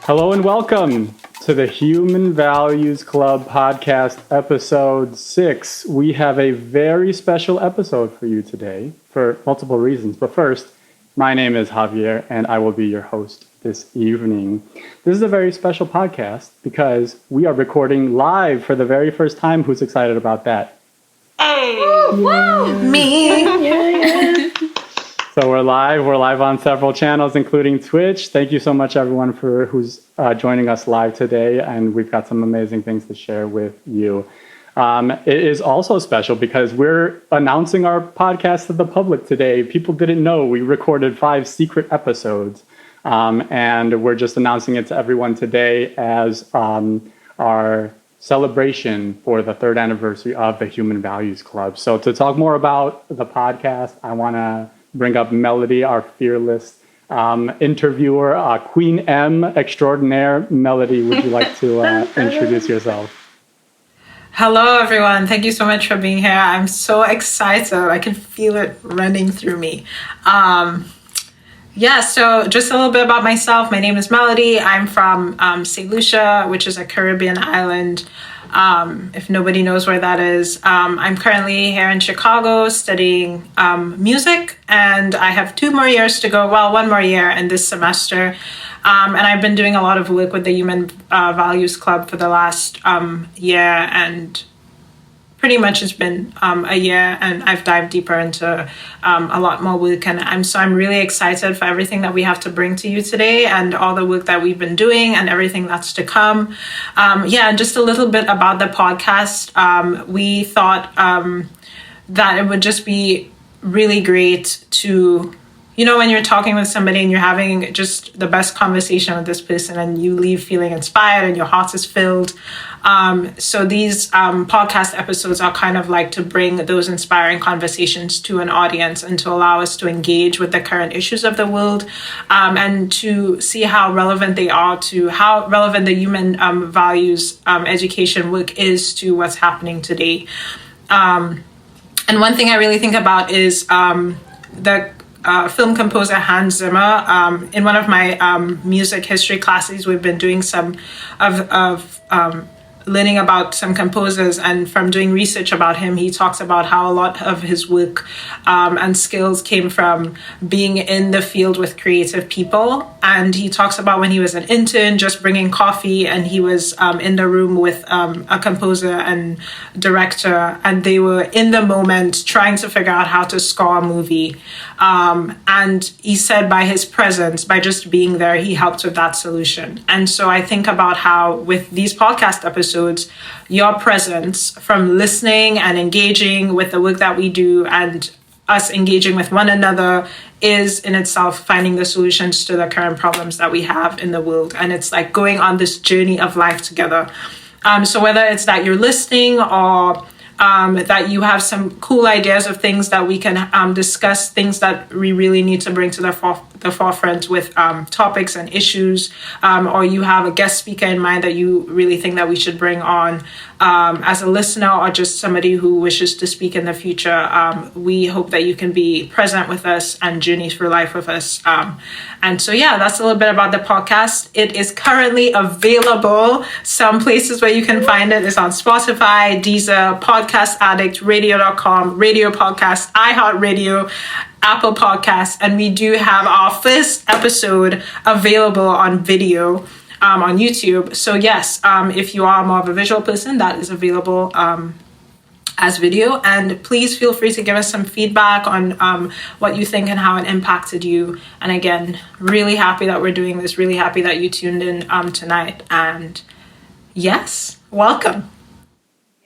Hello and welcome to the Human Values Club podcast, episode 6. We have a very special episode for you today for multiple reasons. But first, my name is Javier and I will be your host this evening. This is a very special podcast because we are recording live for the very first time. Who's excited about that? Hey! Woo! Me! So we're live on several channels, including Twitch. Thank you so much, everyone, for who's joining us live today, and we've got some amazing things to share with you. It is also special because we're announcing our podcast to the public today. People didn't know we recorded 5 secret episodes, and we're just announcing it to everyone today as our celebration for the 3rd anniversary of the Human Values Club. So to talk more about the podcast, I want to bring up Melody, our fearless interviewer, Queen M extraordinaire. Melody, would you like to introduce yourself? Hello, everyone. Thank you so much for being here. I'm so excited. I can feel it running through me. So just a little bit about myself. My name is Melody. I'm from St. Lucia, which is a Caribbean island. If nobody knows where that is, I'm currently here in Chicago studying music, and I have 2 more years to go. Well, 1 more year in this semester. And I've been doing a lot of work with the Human Values Club for the last year, and pretty much it's been a year, and I've dived deeper into a lot more work, and I'm really excited for everything that we have to bring to you today, and all the work that we've been doing, and everything that's to come. And just a little bit about the podcast. We thought that it would just be really great to, when you're talking with somebody and you're having just the best conversation with this person, and you leave feeling inspired and your heart is filled. So these podcast episodes are kind of like to bring those inspiring conversations to an audience and to allow us to engage with the current issues of the world, and to see how relevant they are to how relevant the human values education work is to what's happening today. And one thing I really think about is the film composer Hans Zimmer. In one of my music history classes, we've been doing some of learning about some composers, and from doing research about him, he talks about how a lot of his work and skills came from being in the field with creative people. And he talks about when he was an intern, just bringing coffee, and he was in the room with a composer and director, and they were in the moment trying to figure out how to score a movie. And he said by his presence, by just being there, he helped with that solution. And so I think about how with these podcast episodes, your presence, from listening and engaging with the work that we do and us engaging with one another, is in itself finding the solutions to the current problems that we have in the world. And it's like going on this journey of life together. So whether it's that you're listening or that you have some cool ideas of things that we can discuss, things that we really need to bring to the forefront with topics and issues, or you have a guest speaker in mind that you really think that we should bring on as a listener, or just somebody who wishes to speak in the future, we hope that you can be present with us and journey through life with us. And so, that's a little bit about the podcast. It is currently available. Some places where you can find it is on Spotify, Deezer, Podcast Addict, Radio.com, Radio Podcast, iHeartRadio, Apple Podcasts, and we do have our first episode available on video on YouTube. So yes, if you are more of a visual person, that is available as video. And please feel free to give us some feedback on what you think and how it impacted you. And again, really happy that we're doing this, really happy that you tuned in tonight. And yes, welcome.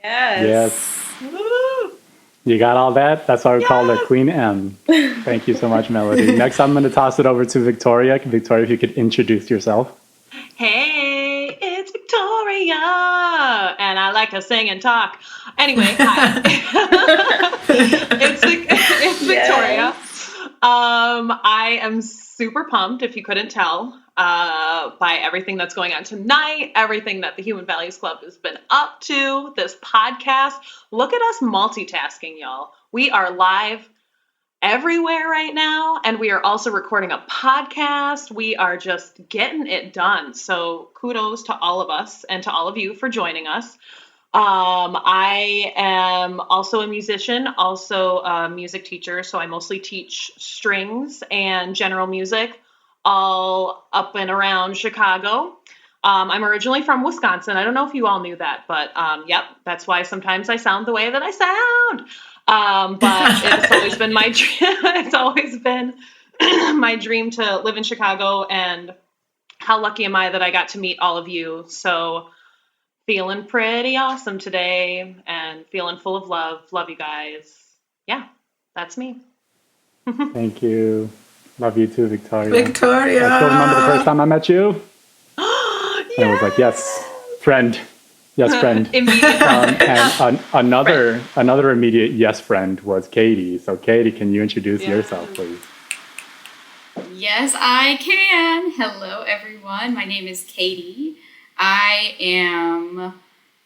Yes. Woo! You got all that? That's why we call her Queen M. Thank you so much, Melody. Next, I'm going to toss it over to Victoria. Victoria, if you could introduce yourself. Hey, it's Victoria, and I like to sing and talk. Anyway, hi. it's Victoria. I am super pumped, if you couldn't tell, by everything that's going on tonight, everything that the Human Values Club has been up to, this podcast. Look at us multitasking, y'all. We are live everywhere right now. And we are also recording a podcast. We are just getting it done. So kudos to all of us and to all of you for joining us. I am also a musician, also a music teacher. So I mostly teach strings and general music all up and around Chicago. I'm originally from Wisconsin. I don't know if you all knew that, but yep, that's why sometimes I sound the way that I sound. But it's always been my dream. It's always been my dream to live in Chicago, and how lucky am I that I got to meet all of you. So feeling pretty awesome today and feeling full of love. Love you guys. Yeah, that's me. Thank you. Love you too, Victoria. Victoria. I still remember the first time I met you. And I was like, yes, friend. Yes, friend. And another immediate yes friend was Katie. So Katie, can you introduce yourself, please? Yes, I can. Hello, everyone. My name is Katie. I am...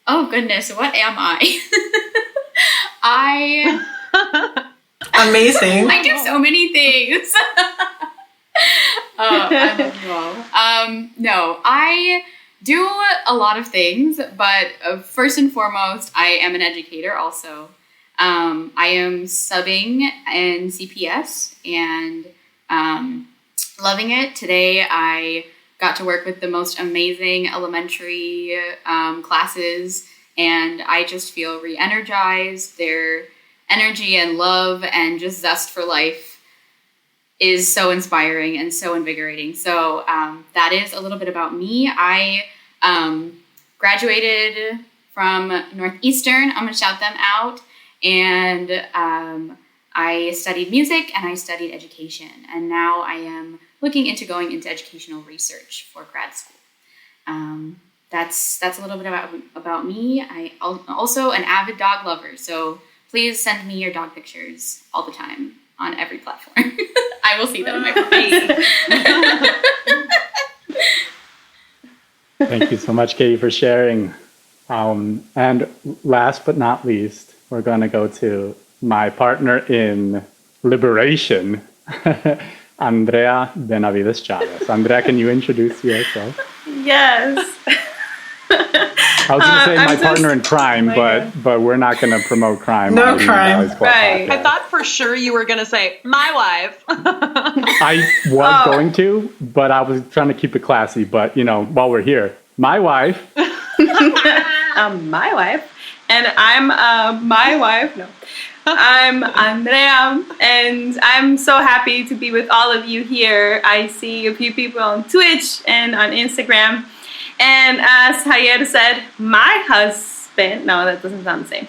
Oh, goodness. What am I? Amazing. I do so many things. I love you all. No, I do a lot of things, but first and foremost, I am an educator also. I am subbing in CPS and loving it. Today, I got to work with the most amazing elementary classes, and I just feel re-energized. Their energy and love and just zest for life is so inspiring and so invigorating. So that is a little bit about me. I graduated from Northeastern. I'm going to shout them out. And I studied music and I studied education. And now I am looking into going into educational research for grad school. That's a little bit about me. I'm also an avid dog lover. So please send me your dog pictures all the time on every platform. I will see them in my phone. Thank you so much, Katie, for sharing. And last but not least, we're going to go to my partner in liberation, Andrea Benavides Chavez. Andrea, can you introduce yourself? Yes. I was going to say my partner in crime, but we're not going to promote crime. No crime. Right. I thought for sure you were going to say, my wife. I was going to, but I was trying to keep it classy. But, while we're here, my wife. My wife. And I'm my wife. No. I'm Andrea, and I'm so happy to be with all of you here. I see a few people on Twitch and on Instagram. And as Javier said, my husband, no, that doesn't sound the same.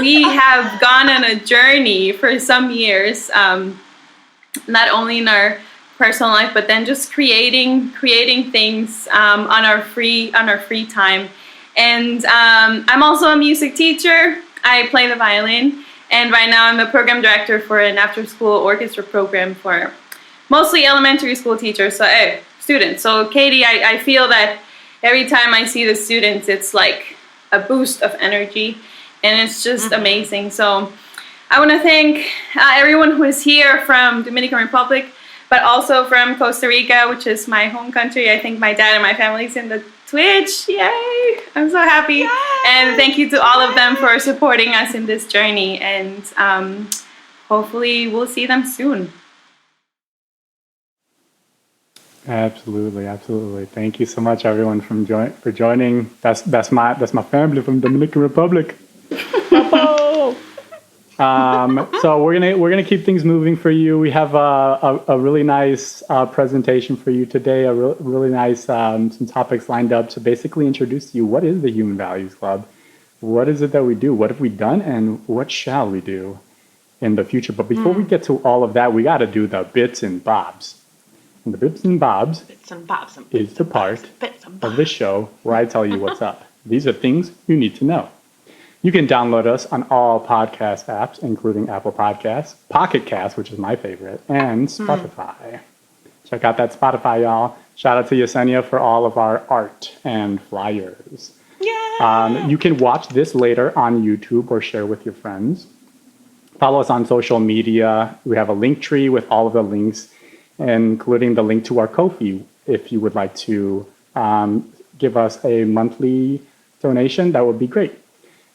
We have gone on a journey for some years, not only in our personal life, but then just creating things on our free time. And I'm also a music teacher. I play the violin, and right now I'm a program director for an after-school orchestra program for mostly elementary school teachers. So, students. So, Katie, I feel that every time I see the students, it's like a boost of energy, and it's just amazing. So, I want to thank everyone who is here from Dominican Republic, but also from Costa Rica, which is my home country. I think my dad and my family's in the Twitch. Yay! I'm so happy. Yay! And thank you to all of them for supporting us in this journey. And hopefully we'll see them soon. Absolutely. Thank you so much, everyone, for joining. That's my family from Dominican Republic. So we're gonna keep things moving for you. We have a really nice presentation for you today. Really nice some topics lined up to basically introduce to you what is the Human Values Club, what is it that we do, what have we done, and what shall we do in the future. But before we get to all of that, we got to do the bits and bobs. And the bits and bobs is the part of the show where I tell you what's up. These are things you need to know. You can download us on all podcast apps, including Apple Podcasts, Pocket Cast, which is my favorite, and Spotify. Check out that Spotify, y'all. Shout out to Yesenia for all of our art and flyers. Yeah. You can watch this later on YouTube or share with your friends. Follow us on social media. We have a link tree with all of the links, including the link to our Ko-fi. If you would like to give us a monthly donation, that would be great.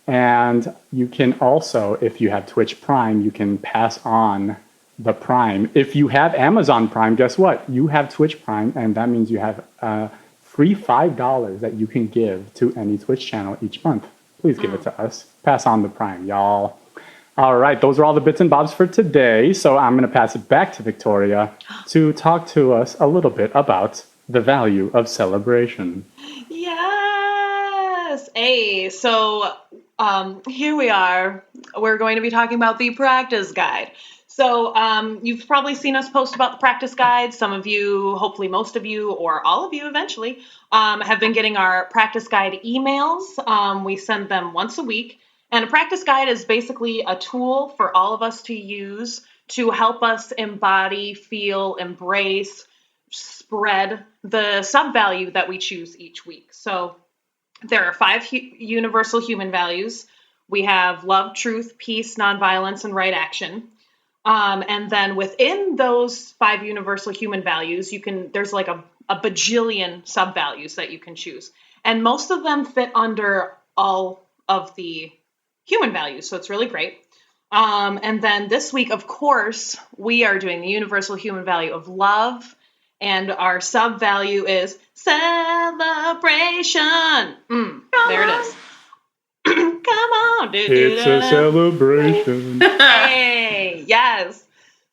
And you can also, if you have Twitch Prime, you can pass on the Prime. If you have Amazon Prime, guess what? You have Twitch Prime, and that means you have a free $5 that you can give to any Twitch channel each month. Please give it to us. Pass on the Prime, y'all. All right, those are all the bits and bobs for today. So I'm going to pass it back to Victoria to talk to us a little bit about the value of celebration. Yes. Hey, so here we are. We're going to be talking about the practice guide. So you've probably seen us post about the practice guide. Some of you, hopefully most of you, or all of you eventually, have been getting our practice guide emails. We send them once a week. And a practice guide is basically a tool for all of us to use to help us embody, feel, embrace, spread the sub-value that we choose each week. So there are 5 universal human values. We have love, truth, peace, nonviolence, and right action. And then within those 5 universal human values, there's like a bajillion sub-values that you can choose. And most of them fit under all of the human values, so it's really great. And then this week, of course, we are doing the universal human value of love, and our sub-value is celebration. There it is. Come on, dude. It's a celebration. Hey, yes.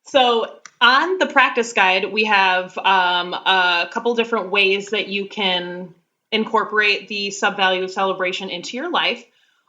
So on the practice guide, we have a couple different ways that you can incorporate the sub-value of celebration into your life.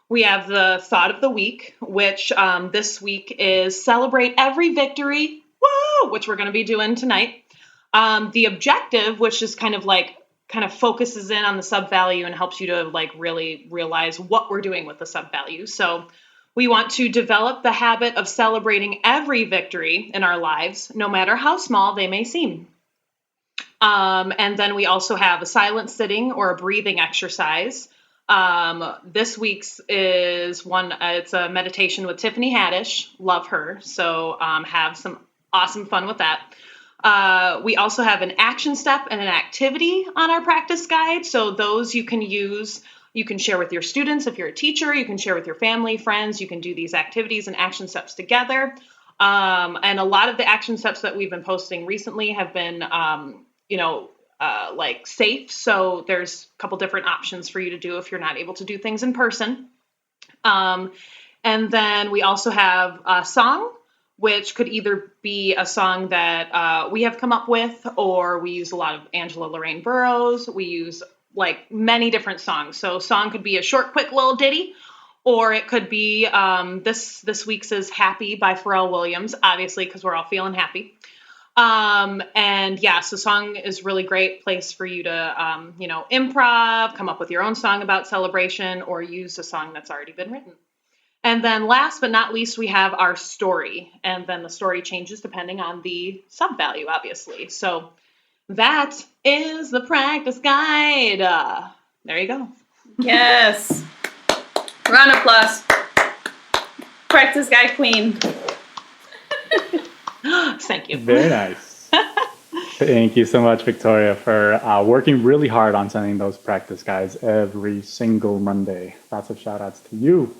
We have the thought of the week, which this week is celebrate every victory, woo, which we're going to be doing tonight. The objective, which is kind of focuses in on the sub-value and helps you to like really realize what we're doing with the sub-value. So we want to develop the habit of celebrating every victory in our lives, no matter how small they may seem. And then we also have a silent sitting or a breathing exercise. This week's is it's a meditation with Tiffany Haddish. Love her. So have some awesome fun with that. We also have an action step and an activity on our practice guide. So those you can use, you can share with your students. If you're a teacher, you can share with your family, friends. You can do these activities and action steps together. And a lot of the action steps that we've been posting recently have been, like safe. So there's a couple different options for you to do if you're not able to do things in person. And then we also have a song, which could either be a song that we have come up with, or we use a lot of Angela Lorraine Burroughs. We use like many different songs. So song could be a short, quick little ditty, or it could be this week's is Happy by Pharrell Williams, obviously, because we're all feeling happy. And yeah, so song is really great place for you to, improv, come up with your own song about celebration, or use a song that's already been written. And then last but not least, we have our story. And then the story changes depending on the sub-value, obviously. So that is the practice guide. There you go. Yes. Round of applause. Practice guide queen. Thank you. Very nice. Thank you so much, Victoria, for working really hard on sending those practice guides every single Monday. Lots of shout outs to you.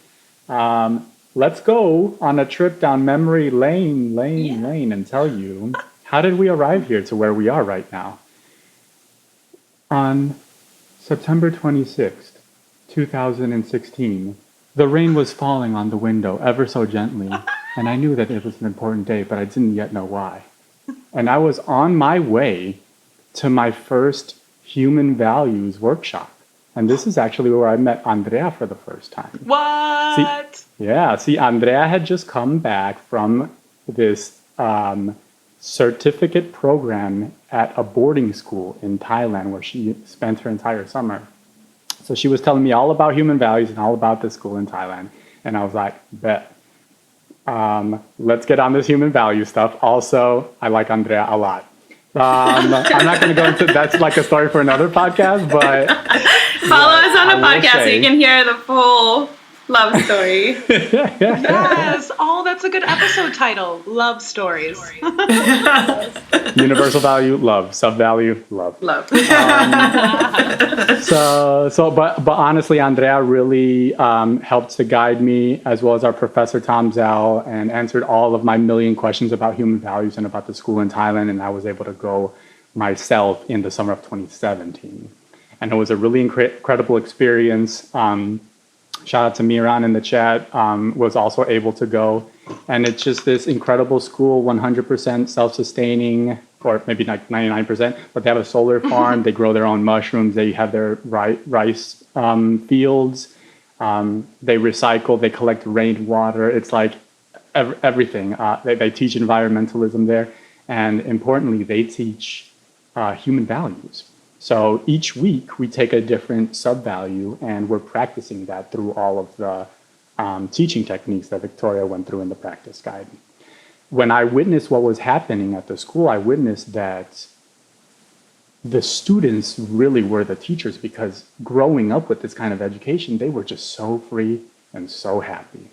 Let's go on a trip down memory lane, and tell you, how did we arrive here to where we are right now? On September 26th, 2016, the rain was falling on the window ever so gently, and I knew that it was an important day, but I didn't yet know why. And I was on my way to my first human values workshop. And this is actually where I met Andrea for the first time. What? See, Andrea had just come back from this certificate program at a boarding school in Thailand where she spent her entire summer. So she was telling me all about human values and all about this school in Thailand. And I was like, bet. Let's get on this human value stuff. Also, I like Andrea a lot. I'm not going to go into that's like a story for another podcast, but follow us on the podcast so you can hear the full Love story. Yes. Oh, that's a good episode title. Love stories. Universal value, love. Sub-value, love. Love. But honestly, Andrea really helped to guide me, as well as our professor Tom Zell, and answered all of my million questions about human values and about the school in Thailand. And I was able to go myself in the summer of 2017, and it was a really incredible experience. Shout out to Miran in the chat, was also able to go. And it's just this incredible school, 100% self-sustaining, or maybe like 99%, but they have a solar farm. They grow their own mushrooms. They have their rice fields. They recycle, they collect rainwater. It's like everything. They teach environmentalism there. And importantly, they teach human values. So each week we take a different sub-value, and we're practicing that through all of the teaching techniques that Victoria went through in the practice guide. When I witnessed what was happening at the school, I witnessed that the students really were the teachers, because growing up with this kind of education, they were just so free and so happy.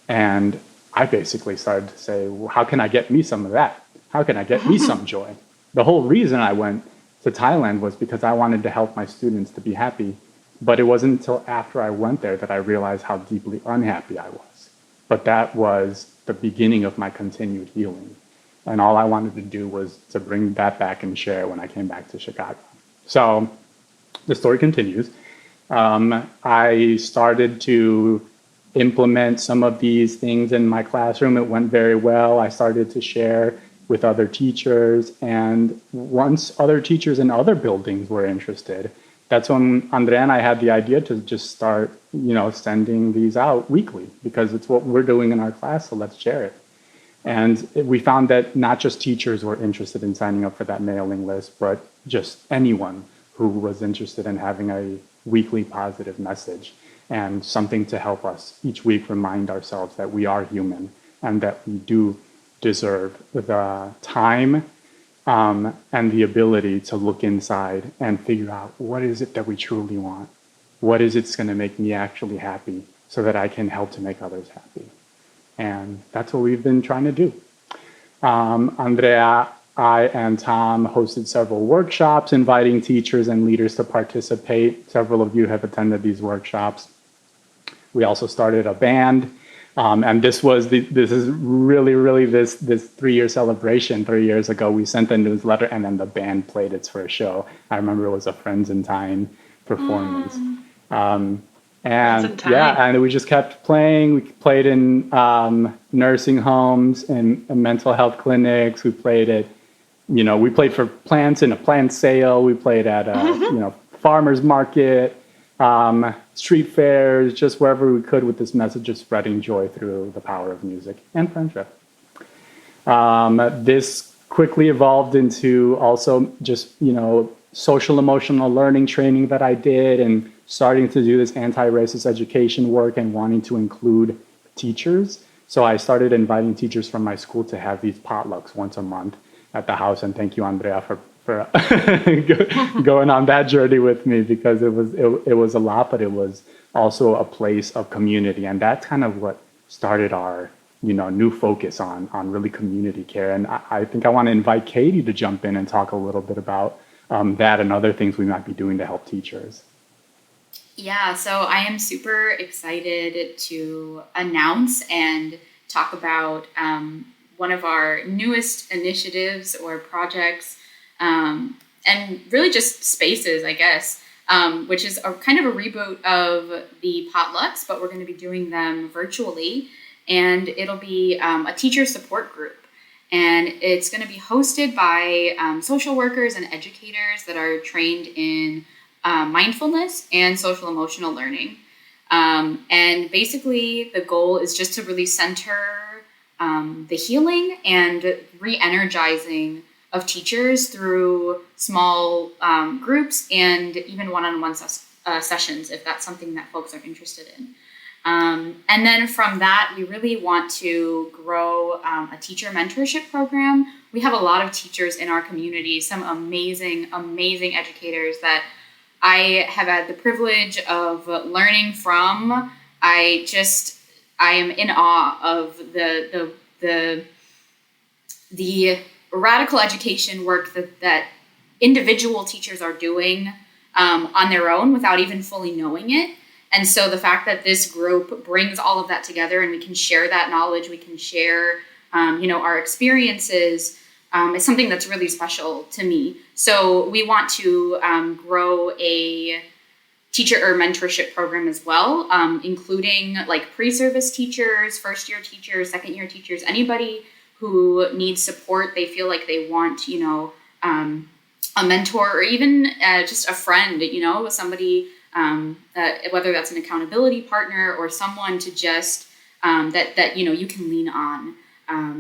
And I basically started to say, well, how can I get me some of that? How can I get me some joy? The whole reason I went to Thailand was because I wanted to help my students to be happy. But it wasn't until after I went there that I realized how deeply unhappy I was. But that was the beginning of my continued healing. And all I wanted to do was to bring that back and share when I came back to Chicago. So the story continues. I started to implement some of these things in my classroom. It went very well. I started to share with other teachers. And once other teachers in other buildings were interested, that's when Andrea and I had the idea to just start, sending these out weekly, because it's what we're doing in our class, so let's share it. And we found that not just teachers were interested in signing up for that mailing list, but just anyone who was interested in having a weekly positive message and something to help us each week remind ourselves that we are human and that we do deserve the time and the ability to look inside and figure out, what is it that we truly want? What is it that's going to make me actually happy, so that I can help to make others happy? And that's what we've been trying to do. Andrea, I, and Tom hosted several workshops, inviting teachers and leaders to participate. Several of you have attended these workshops. We also started a band. And this is really this 3-year celebration. 3 years ago, we sent a newsletter, and then the band played its first show. I remember it was a Friends in Time performance. And we just kept playing. We played in nursing homes and mental health clinics. We played at, we played for plants in a plant sale. We played at a, farmer's market. Street fairs, just wherever we could, with this message of spreading joy through the power of music and friendship. This quickly evolved into also just, social emotional learning training that I did, and starting to do this anti-racist education work and wanting to include teachers. So I started inviting teachers from my school to have these potlucks once a month at the house. And thank you, Andrea, for going on that journey with me, because it was a lot, but it was also a place of community. And that's kind of what started our new focus on really community care. And I think I want to invite Katie to jump in and talk a little bit about that and other things we might be doing to help teachers. Yeah, so I am super excited to announce and talk about one of our newest initiatives or projects, and really just spaces, I guess, which is a kind of a reboot of the potlucks, but we're going to be doing them virtually, and it'll be a teacher support group. And it's going to be hosted by social workers and educators that are trained in mindfulness and social emotional learning. And basically the goal is just to really center the healing and re-energizing of teachers through small groups and even one-on-one sessions, if that's something that folks are interested in. And then from that, we really want to grow a teacher mentorship program. We have a lot of teachers in our community, some amazing, amazing educators that I have had the privilege of learning from I am in awe of the radical education work that individual teachers are doing on their own without even fully knowing it. And so the fact that this group brings all of that together and we can share that knowledge, we can share, our experiences, is something that's really special to me. So we want to grow a teacher or mentorship program as well, including like pre-service teachers, first-year teachers, second-year teachers, anybody who needs support. They feel like they want, a mentor or even just a friend, somebody, whether that's an accountability partner or someone to just that you can lean on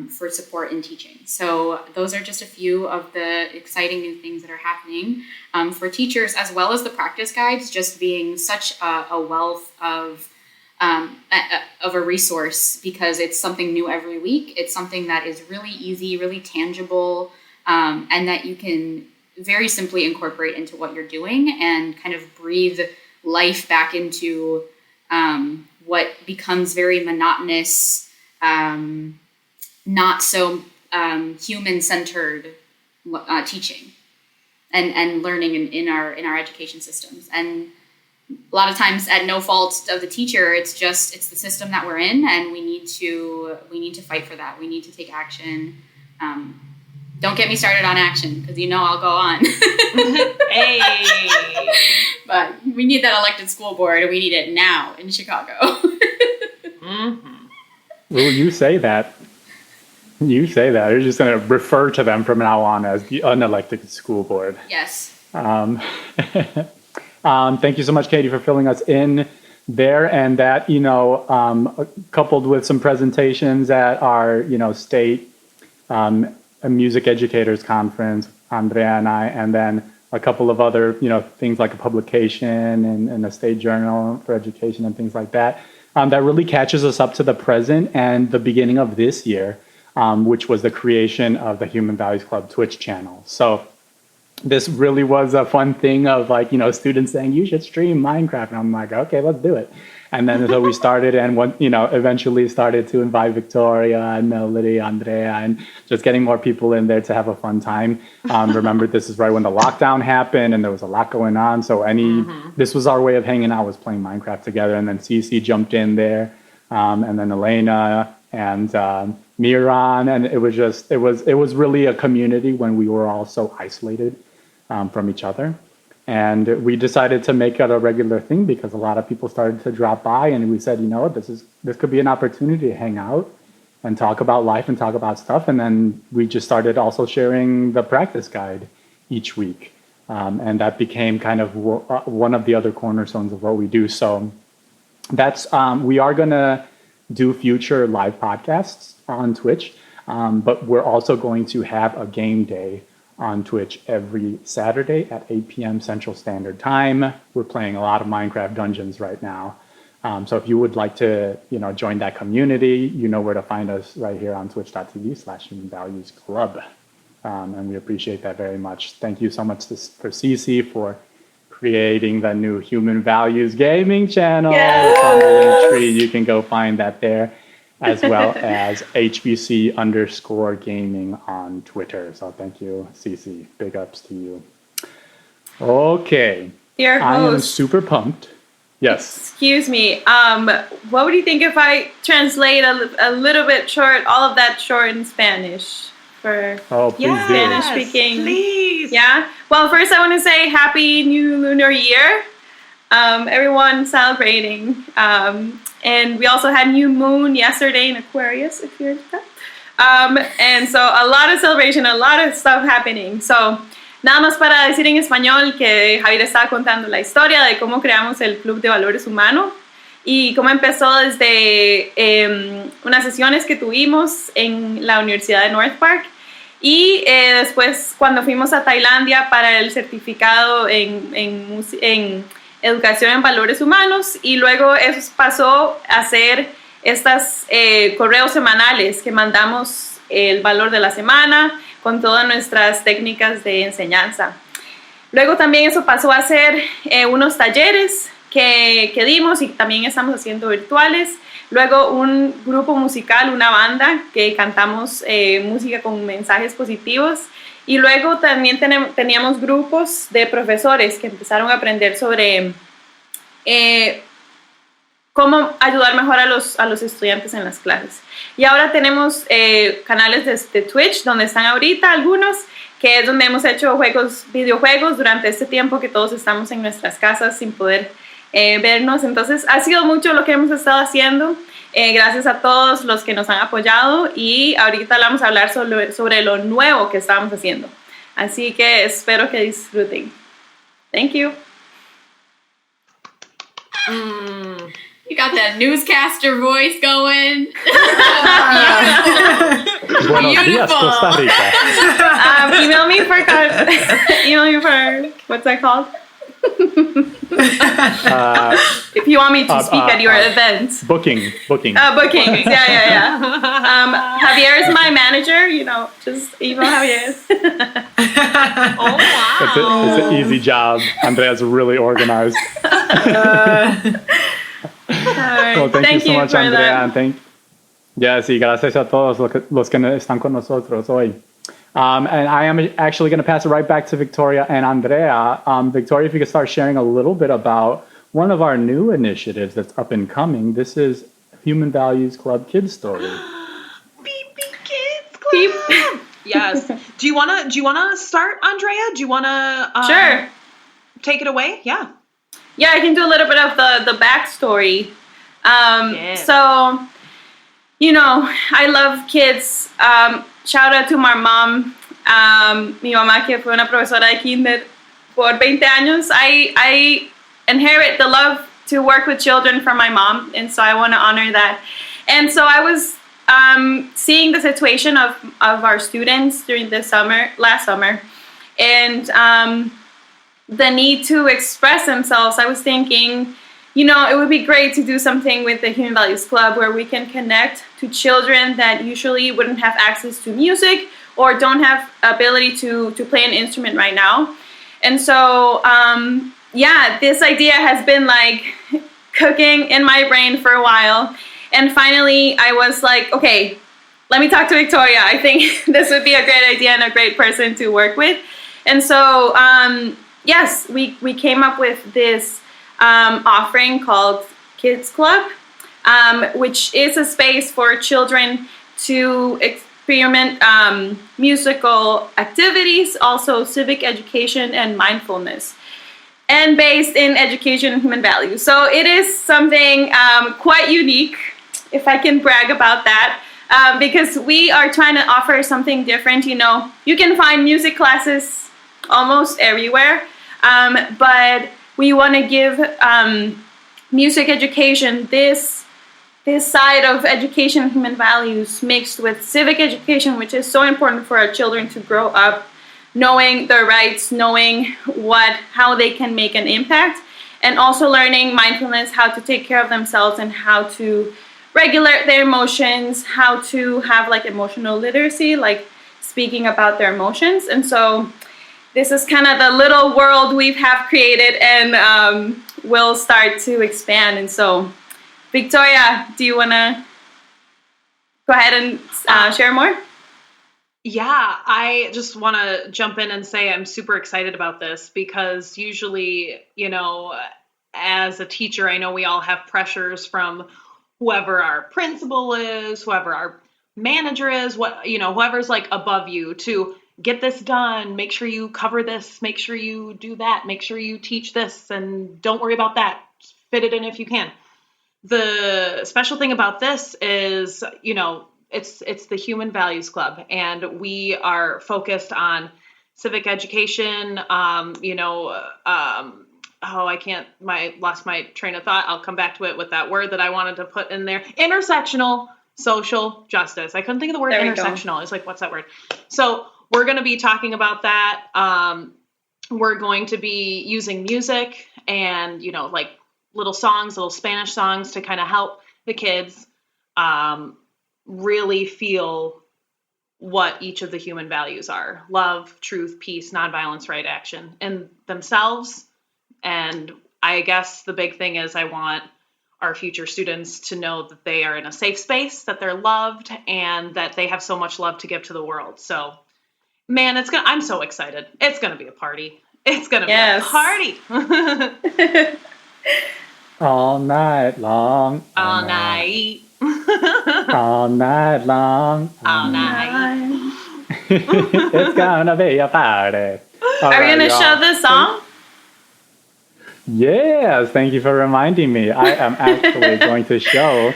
for support in teaching. So those are just a few of the exciting new things that are happening for teachers, as well as the practice guides just being such a wealth of a resource, because it's something new every week. It's something that is really easy, really tangible, and that you can very simply incorporate into what you're doing and kind of breathe life back into what becomes very monotonous, not so human-centered teaching and learning in our education systems. And a lot of times, at no fault of the teacher, it's the system that we're in, and we need to fight for that. We need to take action. Don't get me started on action, because I'll go on. Hey. But we need that elected school board, and we need it now in Chicago. Mm-hmm. Well, you say that. You're just going to refer to them from now on as the unelected school board. Yes. Thank you so much, Katie, for filling us in there. And that, coupled with some presentations at our, state music educators conference, Andrea and I, and then a couple of other, things like a publication and a state journal for education and things like that, that really catches us up to the present and the beginning of this year, which was the creation of the Human Values Club Twitch channel. So this really was a fun thing of students saying, you should stream Minecraft. And I'm like, okay, let's do it. And then so we started and eventually started to invite Victoria and Melody, Andrea, and just getting more people in there to have a fun time. Remember, this is right when the lockdown happened and there was a lot going on. So this was our way of hanging out, was playing Minecraft together. And then Cece jumped in there, and then Elena and Miran. And it was really a community when we were all so isolated from each other. And we decided to make it a regular thing because a lot of people started to drop by, and we said, this could be an opportunity to hang out and talk about life and talk about stuff. And then we just started also sharing the practice guide each week. And that became kind of one of the other cornerstones of what we do. So that's, we are going to do future live podcasts on Twitch, but we're also going to have a game day on Twitch every Saturday at 8 p.m. Central Standard Time. We're playing a lot of Minecraft Dungeons right now. So if you would like to, join that community, you know where to find us right here on twitch.tv/Human Values Club. And we appreciate that very much. Thank you so much for Cece for creating the new Human Values Gaming channel. Yes. It's on the link tree. You can go find that there, as well as HBC_gaming on Twitter. So thank you, Cece. Big ups to you. Okay. Dear host. I am super pumped. Yes. Excuse me. What would you think if I translate a little bit short, all of that short in Spanish for Spanish speaking? Please. Yeah. Well, first I want to say Happy New Lunar Year. Everyone celebrating. And we also had new moon yesterday in Aquarius, if you're that. And so a lot of celebration, a lot of stuff happening. So nada más para decir en español que Javier estaba contando la historia de cómo creamos el Club de Valores Humanos y cómo empezó desde unas sesiones que tuvimos en la Universidad de North Park y después cuando fuimos a Tailandia para el certificado en Educación en Valores Humanos, y luego eso pasó a ser estos correos semanales que mandamos el valor de la semana con todas nuestras técnicas de enseñanza. Luego también eso pasó a ser unos talleres que dimos y también estamos haciendo virtuales. Luego un grupo musical, una banda que cantamos música con mensajes positivos. Y luego también teníamos grupos de profesores que empezaron a aprender sobre cómo ayudar mejor a los estudiantes en las clases. Y ahora tenemos canales de Twitch, donde están ahorita algunos, que es donde hemos hecho videojuegos durante este tiempo que todos estamos en nuestras casas sin poder vernos. Entonces ha sido mucho lo que hemos estado haciendo. Gracias a todos los que nos han apoyado y ahorita vamos a hablar sobre lo nuevo que estamos haciendo. Así que espero que disfruten. Thank you. You got that newscaster voice going. Buenos días, Costa Rica. Email me for what's that called? If you want me to speak at your event. Bookings. Bookings, yeah. Javier is my manager, just email Javier. Oh, wow. It's an easy job. Andrea's really organized. Well, thank you so much, Andrea. And gracias a todos los que están con nosotros hoy. And I am actually going to pass it right back to Victoria and Andrea. Victoria, if you could start sharing a little bit about one of our new initiatives that's up and coming. This is Human Values Club Kids Story. Beep Kids Club. Yes. Do you wanna start, Andrea? Do you wanna sure take it away? Yeah. Yeah, I can do a little bit of the backstory. So, I love kids. Shout out to my mom. Mi mamá, que fue una profesora de kinder por 20 años. I inherit the love to work with children from my mom, and so I want to honor that. And so I was seeing the situation of our students during last summer, and the need to express themselves. I was thinking, it would be great to do something with the Human Values Club where we can connect to children that usually wouldn't have access to music or don't have ability to play an instrument right now. And so, this idea has been like cooking in my brain for a while. And finally, I was like, okay, let me talk to Victoria. I think this would be a great idea and a great person to work with. And so, yes, we came up with this offering called Kids Club, which is a space for children to experiment musical activities, also civic education and mindfulness, and based in education and human values. So it is something quite unique, if I can brag about that, because we are trying to offer something different. You can find music classes almost everywhere, but we want to give music education this side of education and human values mixed with civic education, which is so important for our children to grow up knowing their rights, knowing how they can make an impact, and also learning mindfulness, how to take care of themselves and how to regulate their emotions, how to have like emotional literacy, like speaking about their emotions. And so this is kind of the little world we have created, and will start to expand. And so, Victoria, do you want to go ahead and share more? Yeah, I just want to jump in and say I'm super excited about this because usually, as a teacher, I know we all have pressures from whoever our principal is, whoever our manager is, whoever's like above you to get this done, make sure you cover this, make sure you do that, make sure you teach this, and don't worry about that. Just fit it in if you can. The special thing about this is, it's the Human Values Club, and we are focused on civic education. Lost my train of thought. I'll come back to it with that word that I wanted to put in there. Intersectional social justice. I couldn't think of the word intersectional. It's like, what's that word? So we're going to be talking about that. We're going to be using music and, like little songs, little Spanish songs to kind of help the kids really feel what each of the human values are: love, truth, peace, nonviolence, right action in themselves and I guess the big thing is I want our future students to know that they are in a safe space, that they're loved, and that they have so much love to give to the world. So, man, I'm so excited. It's gonna be a party. It's gonna be a party. All night long. All night. All night long. All night. It's gonna be a party. Are we gonna show the song? Yes, thank you for reminding me. I am actually going to show.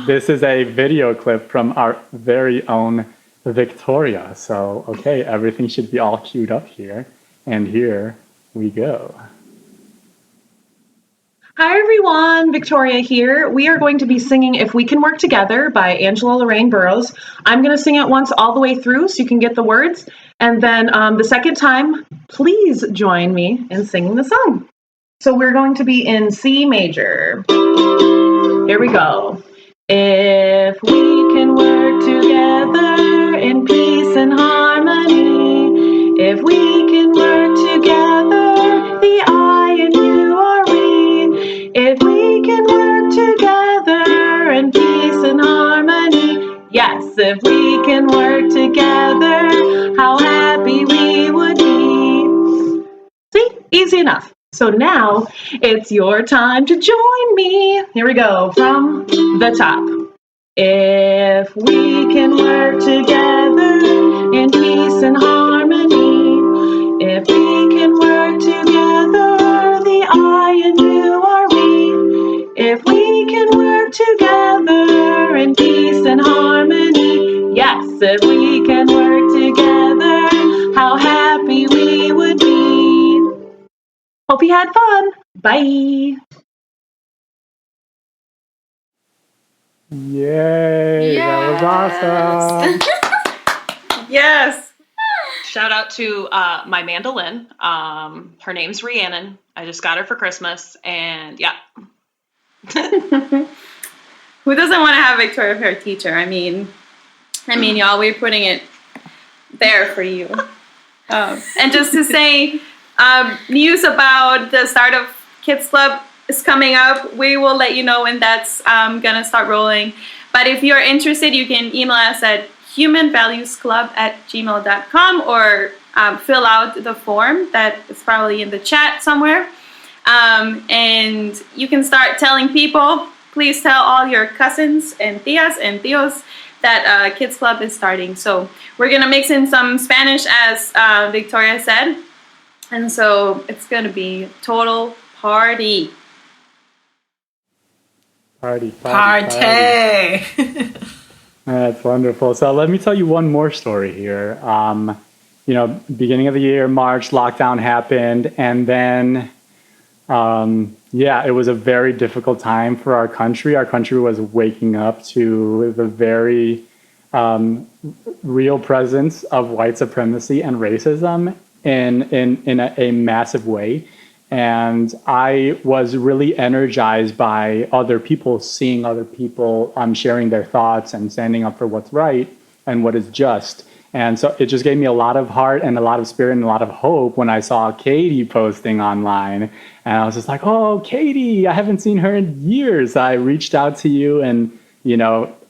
This is a video clip from our very own Victoria. So, okay, everything should be all queued up here. And here we go. Hi everyone, Victoria here. We are going to be singing If We Can Work Together by Angela Lorraine Burroughs. I'm going to sing it once all the way through so you can get the words. And then the second time, please join me in singing the song. So we're going to be in C major. Here we go. If we can work together in peace and harmony, if we can work together, the I and you are we. If we can work together in peace and harmony, yes, if we can work together, how happy we would be. See, easy enough. So now it's your time to join me. Here we go from the top. If we can work together in peace and harmony, if we can work together, the I and you are we. If we can work together in peace and harmony, yes, if we can work together, how happy we would be. Hope you had fun. Bye. Yay, that was awesome. Yes. Shout out to my mandolin. Her name's Rhiannon. I just got her for Christmas, and yeah. Who doesn't want to have Victoria for a teacher? I mean, y'all, we're putting it there for you. And just to say, news about the start of Kids Club is coming up. We will let you know when that's gonna start rolling. But if you're interested, you can email us at humanvaluesclub@gmail.com or fill out the form that is probably in the chat somewhere. And you can start telling people, please tell all your cousins and tias and tios that Kids Club is starting. So we're gonna mix in some Spanish, as Victoria said. And so it's going to be total party. Party. That's wonderful. So let me tell you one more story here. Beginning of the year, March, lockdown happened. And then, it was a very difficult time for our country. Our country was waking up to the very real presence of white supremacy and racism in a massive way. And I was really energized by seeing other people sharing their thoughts and standing up for what's right and what is just. And so it just gave me a lot of heart and a lot of spirit and a lot of hope when I saw Katie posting online. And I was just like, oh, Katie, I haven't seen her in years. I reached out to you, and,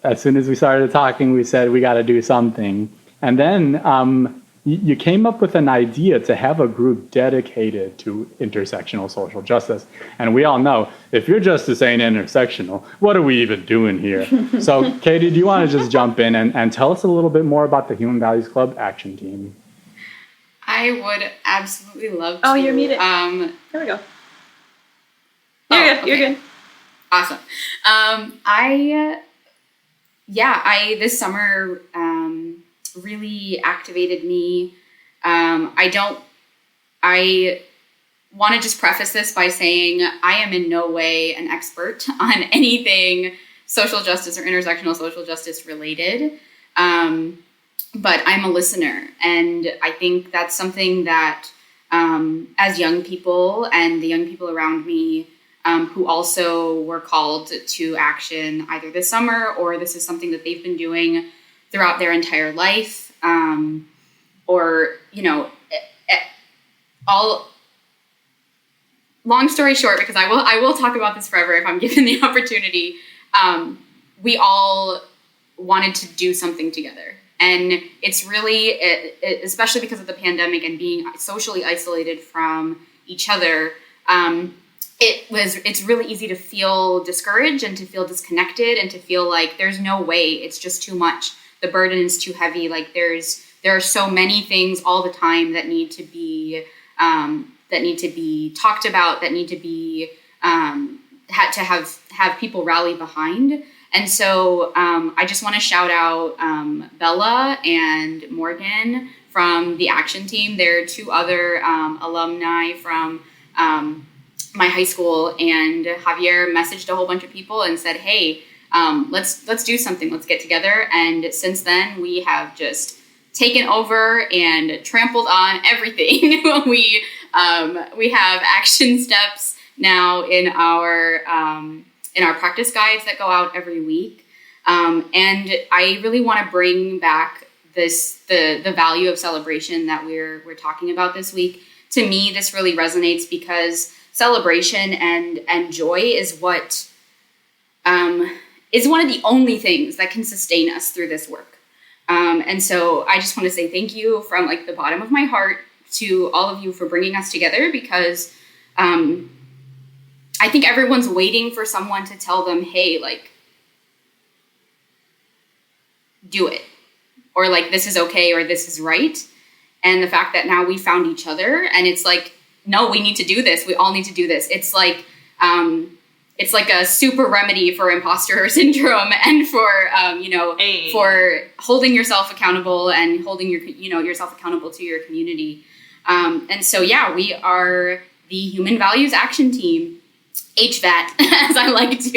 as soon as we started talking, we said we got to do something. And then you came up with an idea to have a group dedicated to intersectional social justice. And we all know, if your justice ain't intersectional, what are we even doing here? So, Katie, do you want to just jump in and tell us a little bit more about the Human Values Club Action Team? I would absolutely love to. Oh, you're muted. There we go. You're good. Okay. You're good. Awesome. This summer really activated me. I want to just preface this by saying I am in no way an expert on anything social justice or intersectional social justice related. But I'm a listener. And I think that's something that as young people and the young people around me who also were called to action either this summer or this is something that they've been doing throughout their entire life, long story short, because I will talk about this forever if I'm given the opportunity. We all wanted to do something together, and it's really, especially because of the pandemic and being socially isolated from each other. It's really easy to feel discouraged and to feel disconnected and to feel like there's no way, it's just too much. The burden is too heavy. Like there are so many things all the time that need to be talked about, that need to be had to have people rally behind. And so I just want to shout out Bella and Morgan from the Action Team. They're two other alumni from my high school, and Javier messaged a whole bunch of people and said, "Hey, let's do something. Let's get together." And since then, we have just taken over and trampled on everything. we have action steps now in our practice guides that go out every week, and I really want to bring back the value of celebration that we're talking about this week. To me, this really resonates because celebration and joy is what is one of the only things that can sustain us through this work. And so I just want to say thank you from like the bottom of my heart to all of you for bringing us together, because I think everyone's waiting for someone to tell them, hey, like, do it, or like, this is okay, or this is right. And the fact that now we found each other and it's like, no, we need to do this. We all need to do this. It's like a super remedy for imposter syndrome and for, for holding yourself accountable and holding yourself accountable to your community. And so, yeah, we are the Human Values Action Team, HVAT, as I like to,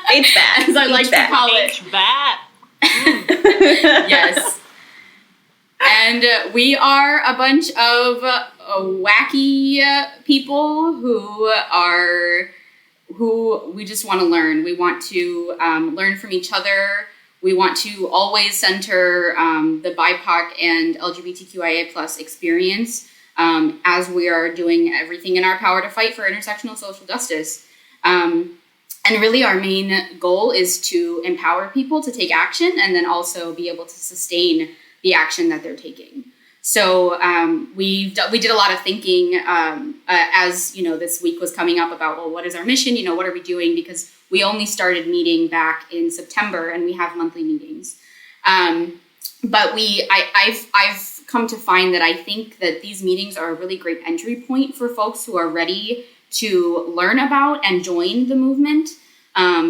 HVAT, as I like to call it. HVAT. Yes. And we are a bunch of wacky people who we just want to learn. We want to learn from each other. We want to always center the BIPOC and LGBTQIA plus experience as we are doing everything in our power to fight for intersectional social justice. And really our main goal is to empower people to take action and then also be able to sustain the action that they're taking. So we did a lot of thinking as this week was coming up about, well, what is our mission? What are we doing? Because we only started meeting back in September, and we have monthly meetings. But I've come to find that I think that these meetings are a really great entry point for folks who are ready to learn about and join the movement.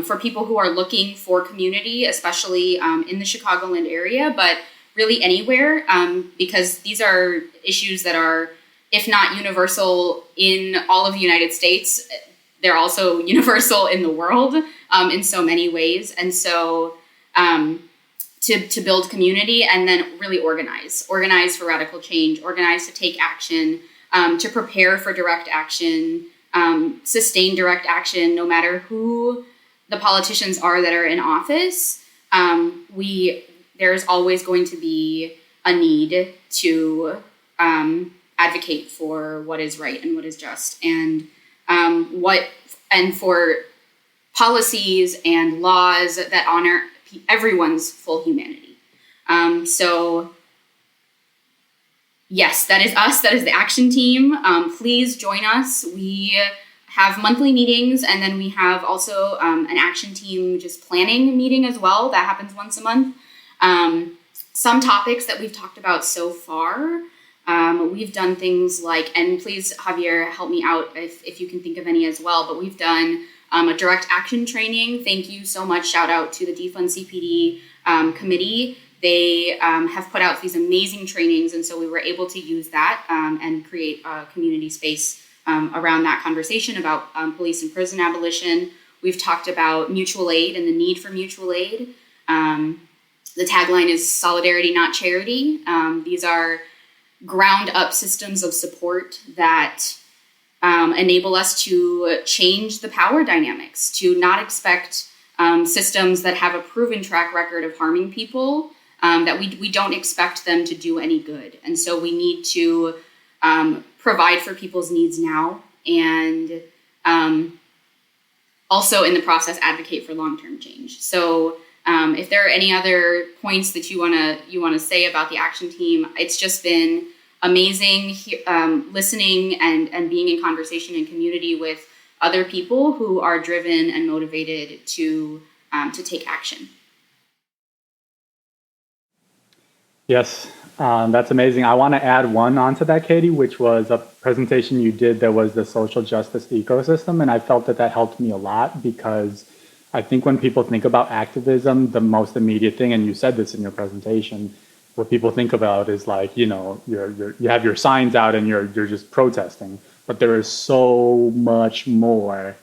For people who are looking for community, especially in the Chicagoland area, but really anywhere, because these are issues that are, if not universal in all of the United States, they're also universal in the world in so many ways. And so to build community and then really organize for radical change, organize to take action, to prepare for direct action, sustain direct action, no matter who the politicians are that are in office. There's always going to be a need to advocate for what is right and what is just, and for policies and laws that honor everyone's full humanity. So yes, that is us. That is the Action Team. Please join us. We have monthly meetings, and then we have also an Action Team just planning meeting as well. That happens once a month. Some topics that we've talked about so far, we've done things like, and please, Javier, help me out if you can think of any as well, but we've done a direct action training. Thank you so much. Shout out to the Defund CPD committee. They have put out these amazing trainings, and so we were able to use that and create a community space around that conversation about police and prison abolition. We've talked about mutual aid and the need for mutual aid. The tagline is solidarity, not charity. These are ground up systems of support that enable us to change the power dynamics, to not expect systems that have a proven track record of harming people, that we don't expect them to do any good. And so we need to provide for people's needs now and also in the process advocate for long-term change. So if there are any other points that you wanna say about the action team, it's just been amazing listening and being in conversation and community with other people who are driven and motivated to take action. Yes, that's amazing. I want to add one onto that, Katie, which was a presentation you did that was the social justice ecosystem. And I felt that helped me a lot because I think when people think about activism, the most immediate thing, and you said this in your presentation, what people think about is like, you know, you have your signs out and you're just protesting. But there is so much more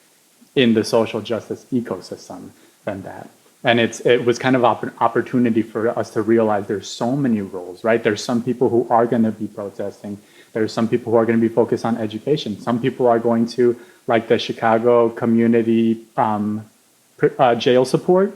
in the social justice ecosystem than that. And it was kind of an opportunity for us to realize there's so many roles, right? There's some people who are going to be protesting. There's some people who are going to be focused on education. Some people are going to, like the Chicago community jail support.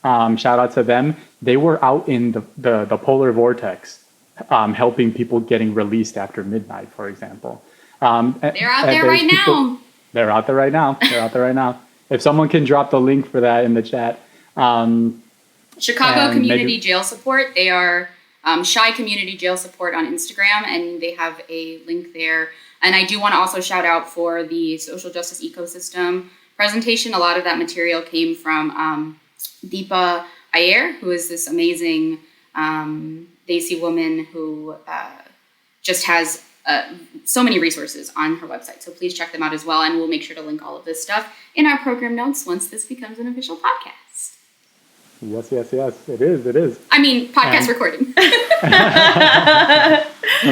Shout out to them. They were out in the polar vortex, helping people getting released after midnight, for example. They're out there right now. They're out there right now. They're out there right now. If someone can drop the link for that in the chat. Chicago Community Jail Support. They are Shy Community Jail Support on Instagram, and they have a link there. And I do want to also shout out for the social justice ecosystem presentation. A lot of that material came from Deepa Iyer, who is this amazing Desi woman who just has so many resources on her website. So please check them out as well. And we'll make sure to link all of this stuff in our program notes once this becomes an official podcast. Yes. It is. I mean, podcast recording. That's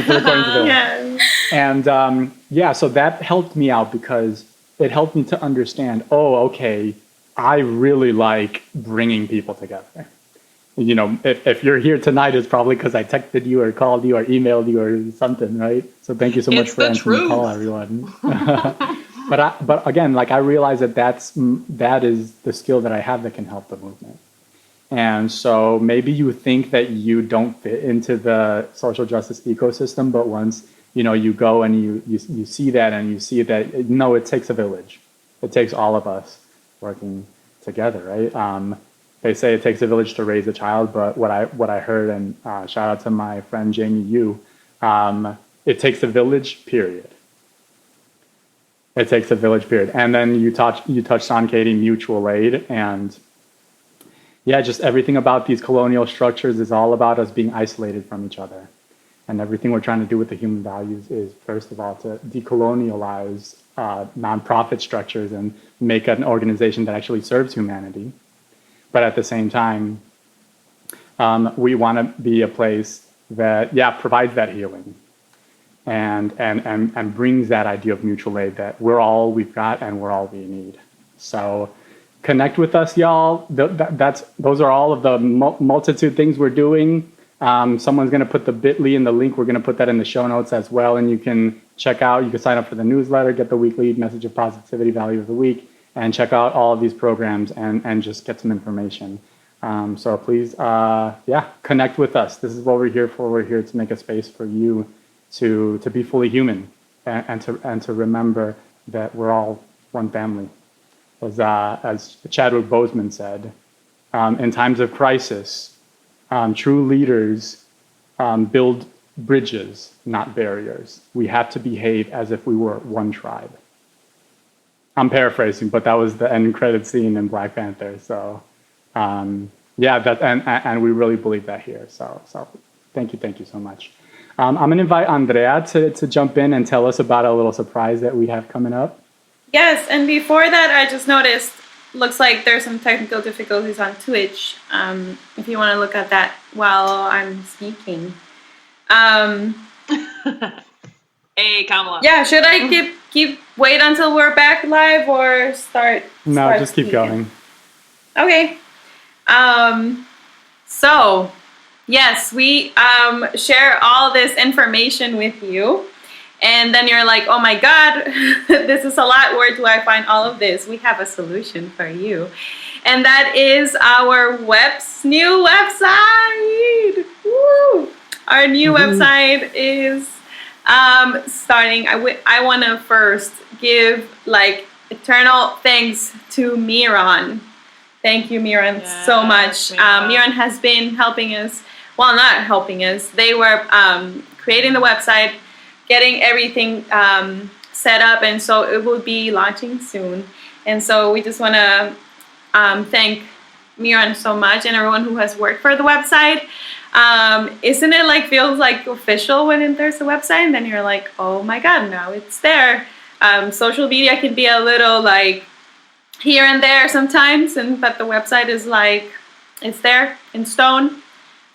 the recording today. Yeah. And so that helped me out because it helped me to understand, okay, I really like bringing people together. You know, if you're here tonight, it's probably because I texted you or called you or emailed you or something, right? So thank you so much for answering the call, everyone. But again, like I realize that is the skill that I have that can help the movement. And so maybe you think that you don't fit into the social justice ecosystem, but once you go and you see that and you see that no, it takes a village. It takes all of us working together, right? They say it takes a village to raise a child, but what I heard, and shout out to my friend Jamie Yu, it takes a village, period. It takes a village, period. And then you touched on, Katie, mutual aid, and just everything about these colonial structures is all about us being isolated from each other. And everything we're trying to do with the human values is, first of all, to decolonialize nonprofit structures and make an organization that actually serves humanity. But at the same time, we want to be a place that, provides that healing and brings that idea of mutual aid, that we're all we've got and we're all we need. So connect with us, y'all. Those are all of the multitude things we're doing. Someone's going to put the bit.ly in the link. We're going to put that in the show notes as well. And you can check out, you can sign up for the newsletter, get the weekly message of positivity value of the week, and check out all of these programs and just get some information. So please, connect with us. This is what we're here for. We're here to make a space for you to be fully human and to remember that we're all one family. As Chadwick Boseman said, in times of crisis, true leaders build bridges, not barriers. We have to behave as if we were one tribe. I'm paraphrasing, but that was the end credit scene in Black Panther. So, and we really believe that here. So thank you so much. I'm going to invite Andrea to jump in and tell us about a little surprise that we have coming up. Yes, and before that, I just noticed, looks like there's some technical difficulties on Twitch. If you want to look at that while I'm speaking. Hey, Kamala. Yeah, should I wait until we're back live or start? No, just keep going. Okay. So, yes, we share all this information with you. And then you're like, oh my God, this is a lot. Where do I find all of this? We have a solution for you. And that is our new website. Woo! Our new website is Starting, I want to first give like eternal thanks to Miran. Thank you, Miran, so much. Miran has been helping us. Well, not helping us. They were creating the website, getting everything set up, and so it will be launching soon. And so we just want to thank Miran so much and everyone who has worked for the website. Isn't it like feels like official when there's a website and then you're like, oh my god, now it's there. Social media can be a little like here and there sometimes, but the website is like it's there in stone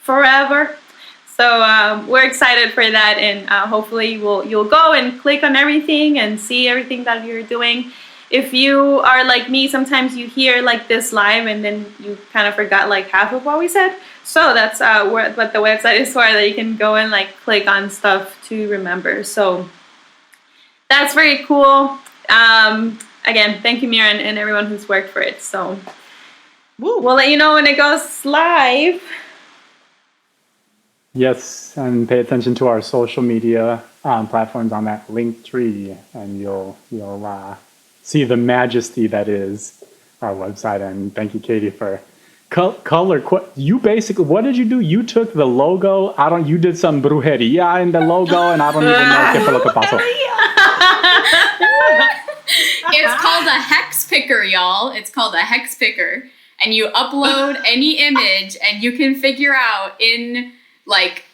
forever. So we're excited for that, and hopefully you'll go and click on everything and see everything that you're doing. If you are like me, sometimes you hear like this live and then you kind of forgot like half of what we said. So that's what the website is for, that you can go and like click on stuff to remember. So that's very cool. Again, thank you, Miran, and everyone who's worked for it. So we'll let you know when it goes live. Yes, and pay attention to our social media platforms on that link tree, and you'll see the majesty that is our website. And thank you, Katie, for color. You basically, what did you do? You took the logo. You did some brujeria in the logo, and I don't even know qué fue lo que pasó. It's called a hex picker, y'all. It's called a hex picker, and you upload any image, and you can figure out in like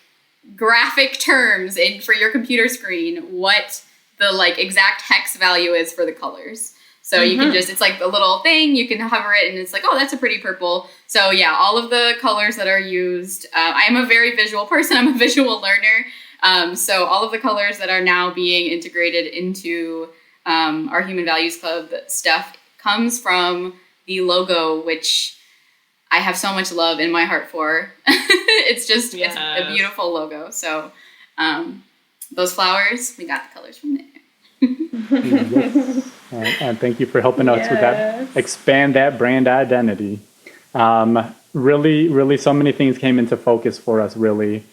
graphic terms for your computer screen what the like exact hex value is for the colors. So you can just, it's like a little thing, you can hover it and it's like, oh, that's a pretty purple. So yeah, all of the colors that are used, I am a very visual person, I'm a visual learner. So all of the colors that are now being integrated into our Human Values Club stuff comes from the logo, which I have so much love in my heart for. It's just it's a beautiful logo. So those flowers, we got the colors from there. Yes. And thank you for helping us with that, expand that brand identity. Really, so many things came into focus for us really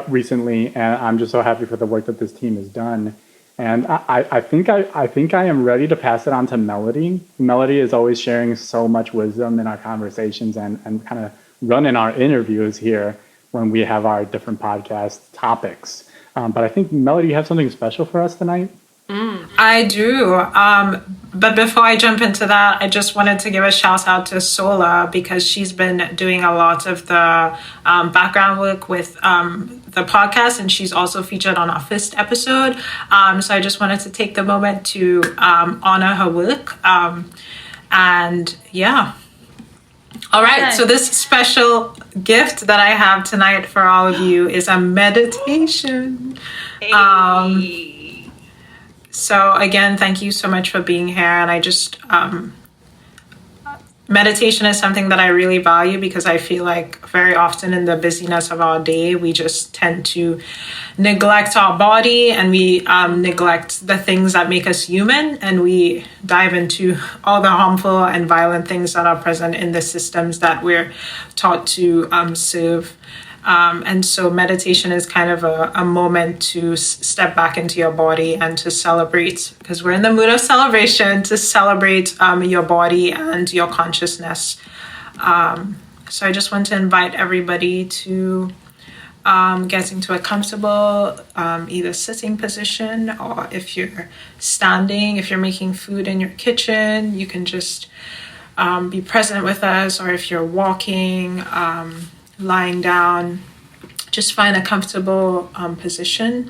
recently, and I'm just so happy for the work that this team has done. And I think I am ready to pass it on to Melody. Melody is always sharing so much wisdom in our conversations and kind of running our interviews here when we have our different podcast topics. But I think, Melody, you have something special for us tonight? I do. But before I jump into that, I just wanted to give a shout out to Sola, because she's been doing a lot of the background work with the podcast, and she's also featured on our first episode. So I just wanted to take the moment to honor her work. And yeah. All right. So this special gift that I have tonight for all of you is a meditation. So again, thank you so much for being here. And I just, meditation is something that I really value, because I feel like very often in the busyness of our day, we just tend to neglect our body, and we neglect the things that make us human, and we dive into all the harmful and violent things that are present in the systems that we're taught to serve. And so meditation is kind of a moment to step back into your body and to celebrate, because we're in the mood of celebration, to celebrate your body and your consciousness. So I just want to invite everybody to get into a comfortable either sitting position, or if you're standing, if you're making food in your kitchen, you can just be present with us, or if you're walking, lying down, just find a comfortable position.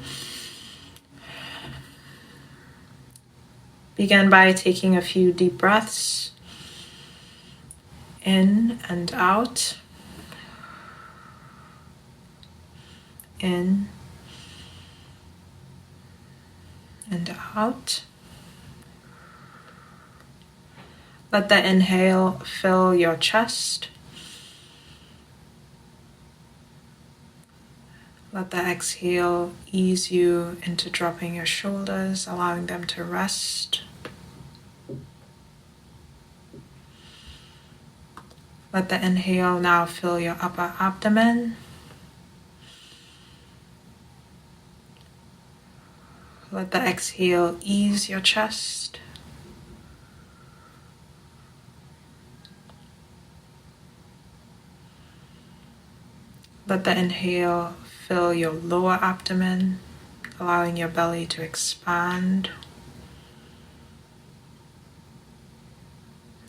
Begin by taking a few deep breaths in and out. In and out. Let the inhale fill your chest. Let the exhale ease you into dropping your shoulders, allowing them to rest. Let the inhale now fill your upper abdomen. Let the exhale ease your chest. Let the inhale fill your lower abdomen, allowing your belly to expand.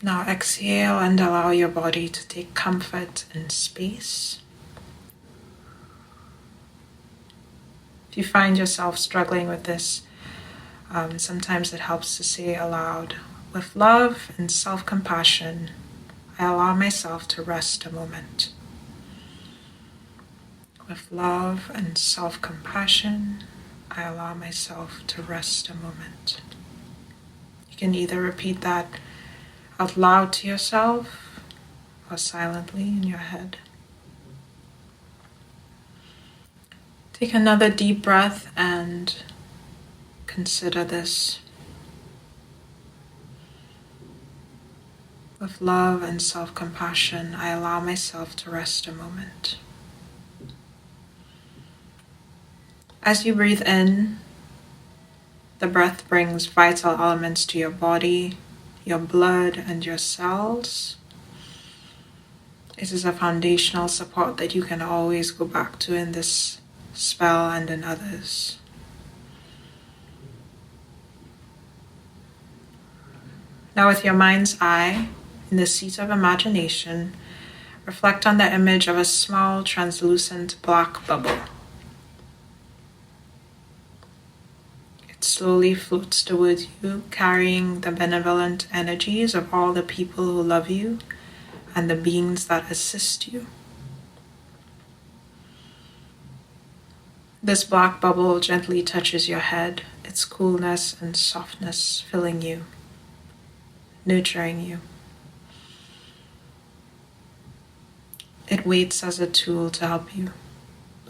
Now exhale and allow your body to take comfort in space. If you find yourself struggling with this, sometimes it helps to say aloud, with love and self-compassion, I allow myself to rest a moment. With love and self-compassion, I allow myself to rest a moment. You can either repeat that out loud to yourself or silently in your head. Take another deep breath and consider this. With love and self-compassion, I allow myself to rest a moment. As you breathe in, the breath brings vital elements to your body, your blood, and your cells. It is a foundational support that you can always go back to in this spell and in others. Now, with your mind's eye, in the seat of imagination, reflect on the image of a small, translucent black bubble. It slowly floats towards you, carrying the benevolent energies of all the people who love you and the beings that assist you. This black bubble gently touches your head, its coolness and softness filling you, nurturing you. It waits as a tool to help you,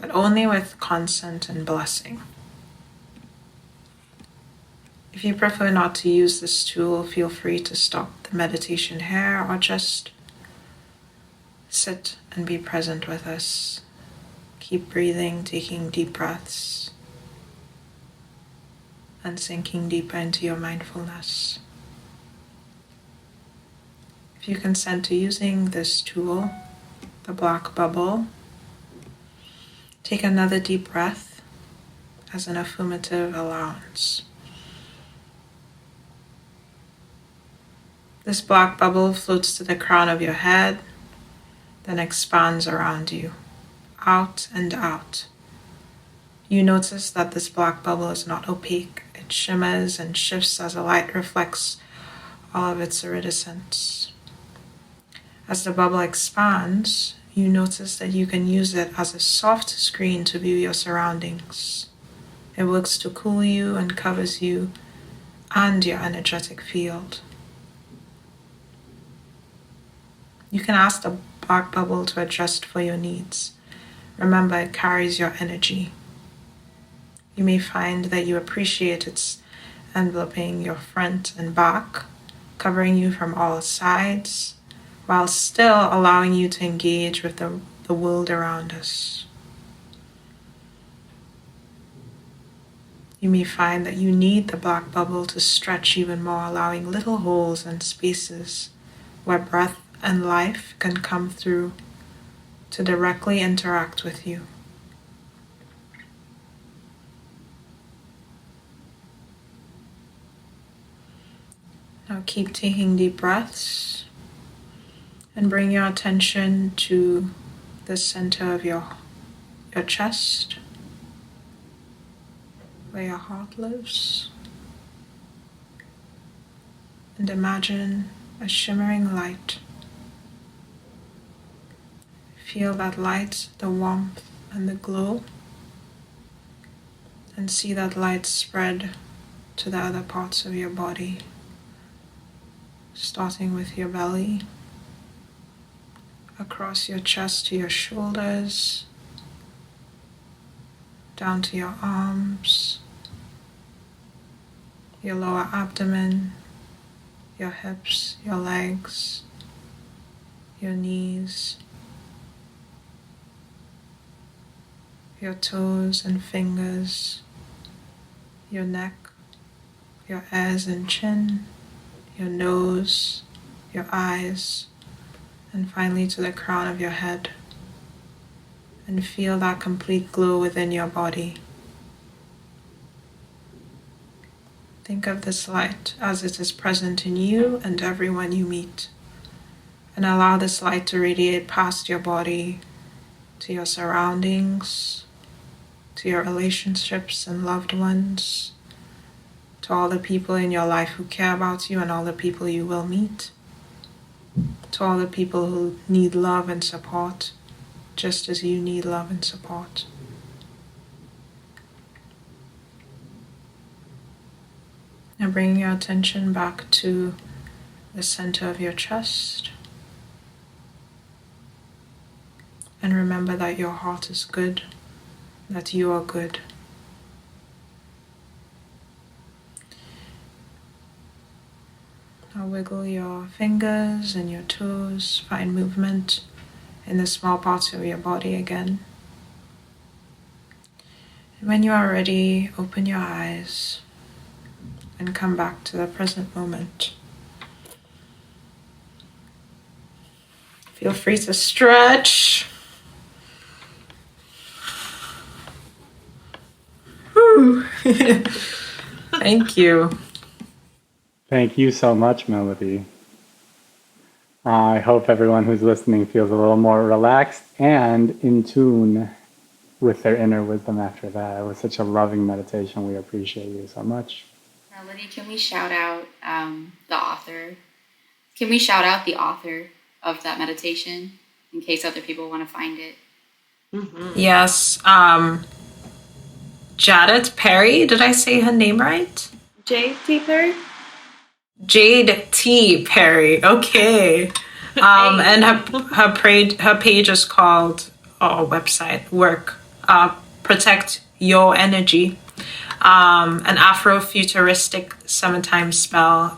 but only with consent and blessing. If you prefer not to use this tool, feel free to stop the meditation here or just sit and be present with us. Keep breathing, taking deep breaths, and sinking deeper into your mindfulness. If you consent to using this tool, the black bubble, take another deep breath as an affirmative allowance. This black bubble floats to the crown of your head, then expands around you, out and out. You notice that this black bubble is not opaque. It shimmers and shifts as the light reflects all of its iridescence. As the bubble expands, you notice that you can use it as a soft screen to view your surroundings. It works to cool you and covers you and your energetic field. You can ask the black bubble to adjust for your needs. Remember, it carries your energy. You may find that you appreciate its enveloping your front and back, covering you from all sides, while still allowing you to engage with the world around us. You may find that you need the black bubble to stretch even more, allowing little holes and spaces where breath and life can come through to directly interact with you. Now keep taking deep breaths and bring your attention to the center of your chest, where your heart lives. And imagine a shimmering light. Feel that light, the warmth and the glow, and see that light spread to the other parts of your body, starting with your belly, across your chest to your shoulders, down to your arms, your lower abdomen, your hips, your legs, your knees, your toes and fingers, your neck, your ears and chin, your nose, your eyes, and finally to the crown of your head. And feel that complete glow within your body. Think of this light as it is present in you and everyone you meet. And allow this light to radiate past your body to your surroundings, to your relationships and loved ones, to all the people in your life who care about you and all the people you will meet, to all the people who need love and support, just as you need love and support. And bring your attention back to the center of your chest. And remember that your heart is good, that you are good. Now wiggle your fingers and your toes, find movement in the small parts of your body again. And when you are ready, open your eyes and come back to the present moment. Feel free to stretch. Whew. Thank you. Thank you so much, Melody. I hope everyone who's listening feels a little more relaxed and in tune with their inner wisdom after that. It was such a loving meditation. We appreciate you so much. Melody, can we shout out the author? Can we shout out the author of that meditation in case other people want to find it? Mm-hmm. Yes. Jadet Perry. Did I say her name right? J.T. Perry? Jade T. Perry. Okay. And her page is called, website, work, Protect Your Energy. An Afro-futuristic summertime spell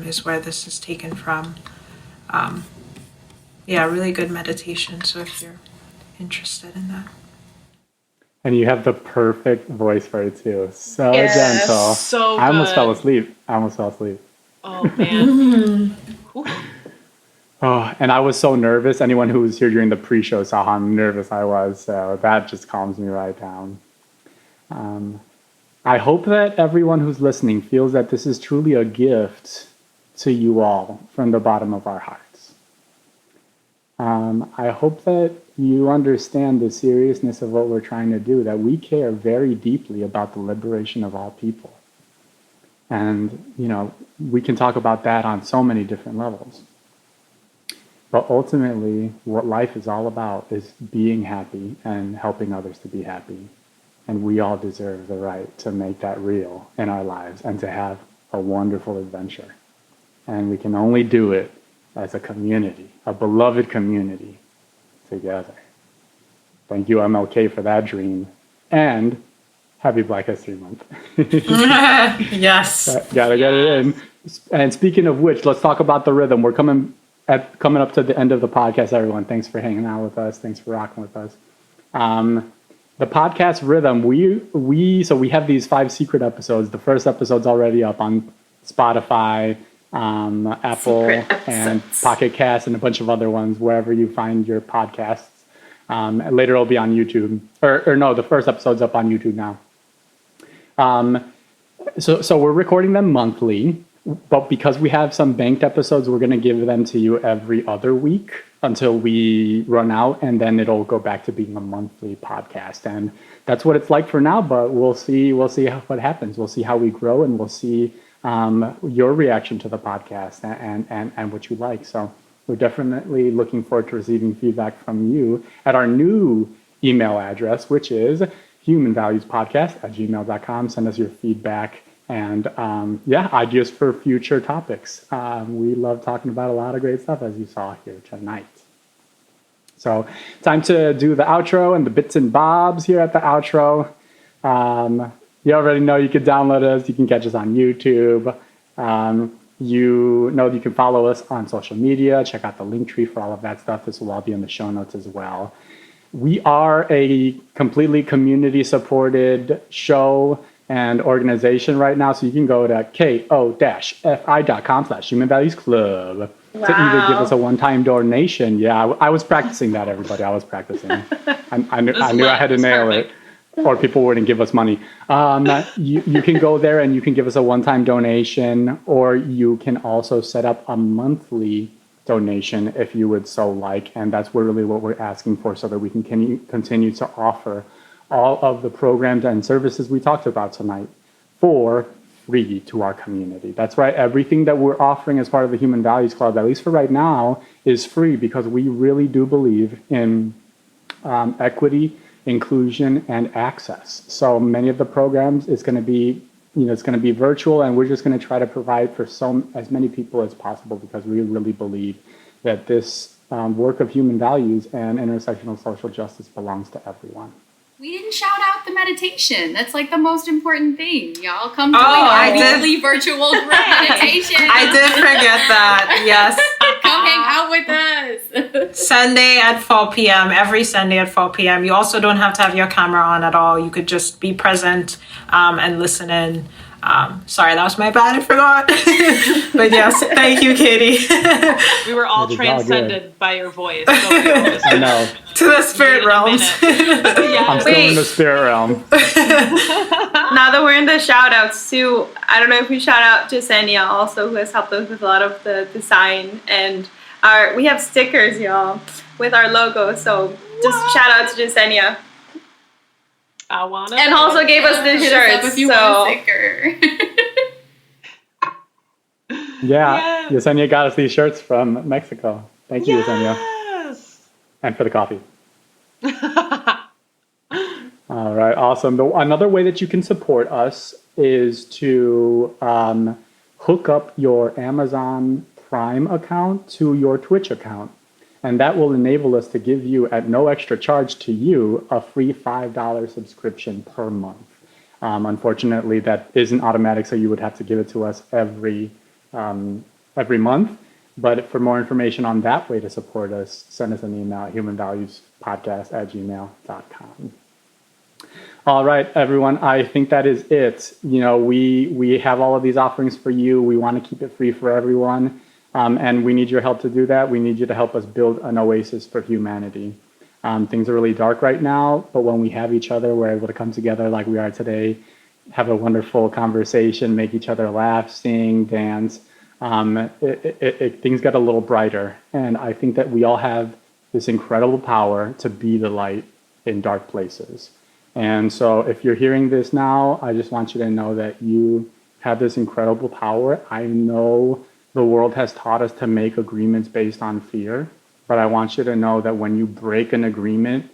is where this is taken from. Really good meditation. So if you're interested in that. And you have the perfect voice for it too. So Yes, gentle. so I almost good. fell asleep. Oh, man. Oh, and I was so nervous. Anyone who was here during the pre-show saw how nervous I was. So that just calms me right down. I hope that everyone who's listening feels that this is truly a gift to you all from the bottom of our hearts. I hope that you understand the seriousness of what we're trying to do, that we care very deeply about the liberation of all people. And, we can talk about that on so many different levels. But ultimately, what life is all about is being happy and helping others to be happy. And we all deserve the right to make that real in our lives and to have a wonderful adventure. And we can only do it as a community, a beloved community, together. Thank you, MLK, for that dream. And happy Black History Month. Yes. Gotta get it in. And speaking of which, let's talk about the rhythm. We're coming up to the end of the podcast, everyone. Thanks for hanging out with us. Thanks for rocking with us. The podcast rhythm, we have these 5 secret episodes. The first episode's already up on Spotify, Apple, and Pocket Cast, and a bunch of other ones, wherever you find your podcasts. Later it'll be on YouTube. Or no, the first episode's up on YouTube now. So we're recording them monthly, but because we have some banked episodes, we're going to give them to you every other week until we run out, and then it'll go back to being a monthly podcast. And that's what it's like for now, but we'll see what happens. We'll see how we grow, and we'll see your reaction to the podcast and what you like. So we're definitely looking forward to receiving feedback from you at our new email address, which is humanvaluespodcast@gmail.com. Send us your feedback and ideas for future topics. We love talking about a lot of great stuff, as you saw here tonight. So time to do the outro and the bits and bobs here at the outro. You already know you can download us. You can catch us on YouTube. You know you can follow us on social media. Check out the link tree for all of that stuff. This will all be in the show notes as well. We are a completely community-supported show. and organization right now. So you can go to ko-fi.com/Human Values Club to either give us a one-time donation. Yeah, I was practicing that, everybody. I was practicing. I knew I had to nail it, or people wouldn't give us money. You can go there and you can give us a one-time donation, or you can also set up a monthly donation if you would so like. And that's really what we're asking for, so that we can continue to offer all of the programs and services we talked about tonight for free to our community. That's right. Everything that we're offering as part of the Human Values Club, at least for right now, is free, because we really do believe in equity, inclusion, and access. So many of the programs is going to be, it's going to be virtual, and we're just going to try to provide for as many people as possible, because we really believe that this work of human values and intersectional social justice belongs to everyone. We didn't shout out the meditation. That's like the most important thing. Y'all come join I our did. weekly virtual group meditation. I did forget that. Yes. Come hang out with us. Sunday at 4 p.m. Every Sunday at 4 p.m. You also don't have to have your camera on at all. You could just be present and listen in. Sorry, that was my bad. I forgot. But yes, thank you, Katie. We were all It is all transcended by your voice. So we were just I know. To the spirit realms. I'm still in the spirit realm. Now that we're in the shout outs too, I don't know if we shout out Jasenia also, who has helped us with a lot of the design, and we have stickers, y'all, with our logo. So just shout out to Jasenia. I wanna. And also gave us this Hit us up shirt. if you So want a sticker. Yeah, Yesenia got us these shirts from Mexico. Thank you, Yesenia. Yes. And for the coffee. All right, awesome. Another way that you can support us is to hook up your Amazon Prime account to your Twitch account. And that will enable us to give you, at no extra charge to you, a free $5 subscription per month. Unfortunately, that isn't automatic, so you would have to give it to us every month. But for more information on that way to support us, send us an email at humanvaluespodcast@gmail.com. All right, everyone, I think that is it. We have all of these offerings for you. We want to keep it free for everyone. And we need your help to do that. We need you to help us build an oasis for humanity. Things are really dark right now, but when we have each other, we're able to come together like we are today, have a wonderful conversation, make each other laugh, sing, dance. Things get a little brighter. And I think that we all have this incredible power to be the light in dark places. And so if you're hearing this now, I just want you to know that you have this incredible power. I know the world has taught us to make agreements based on fear, but I want you to know that when you break an agreement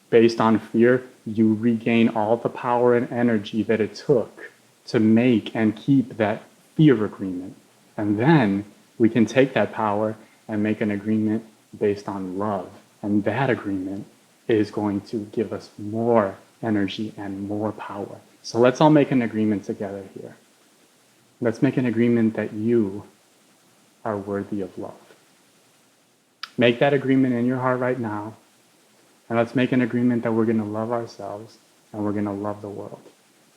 based on fear, you regain all the power and energy that it took to make and keep that fear agreement. And then we can take that power and make an agreement based on love. And that agreement is going to give us more energy and more power. So let's all make an agreement together here. Let's make an agreement that you are worthy of love. Make that agreement in your heart right now. And let's make an agreement that we're going to love ourselves and we're going to love the world.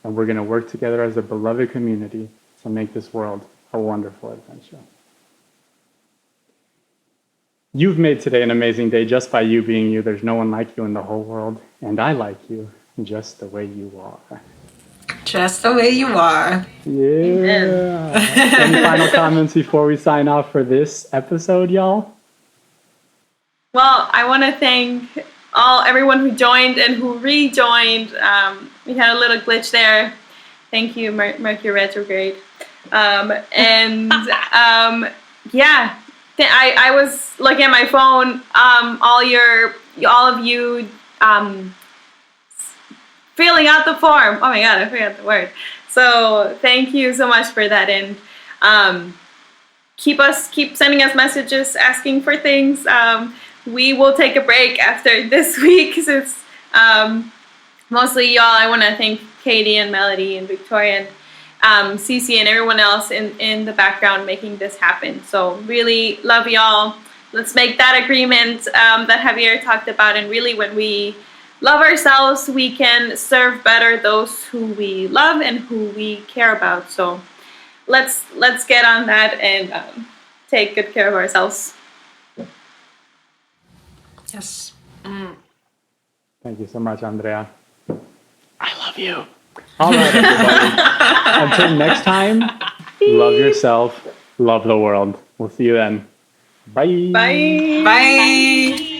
And we're going to work together as a beloved community to make this world a wonderful adventure. You've made today an amazing day just by you being you. There's no one like you in the whole world. And I like you just the way you are. Just the way you are. Yeah. Any final comments before we sign off for this episode, y'all? well, I want to thank everyone who joined and who rejoined. We had a little glitch there. Thank you, Mercury retrograde. Yeah, I was looking at my phone. All of you filling out the form. Oh my God, I forgot the word. So thank you so much for that, and keep sending us messages asking for things. We will take a break after this week since mostly y'all. I want to thank Katie and Melody and Victoria and Cece and everyone else in the background making this happen. So really love y'all. Let's make that agreement that Javier talked about, and really when we love ourselves, we can serve better those who we love and who we care about. So let's get on that and take good care of ourselves. Yes. Thank you so much, Andrea. I love you. All right, everybody. Until next time, love yourself, love the world. We'll see you then. Bye. Bye. Bye.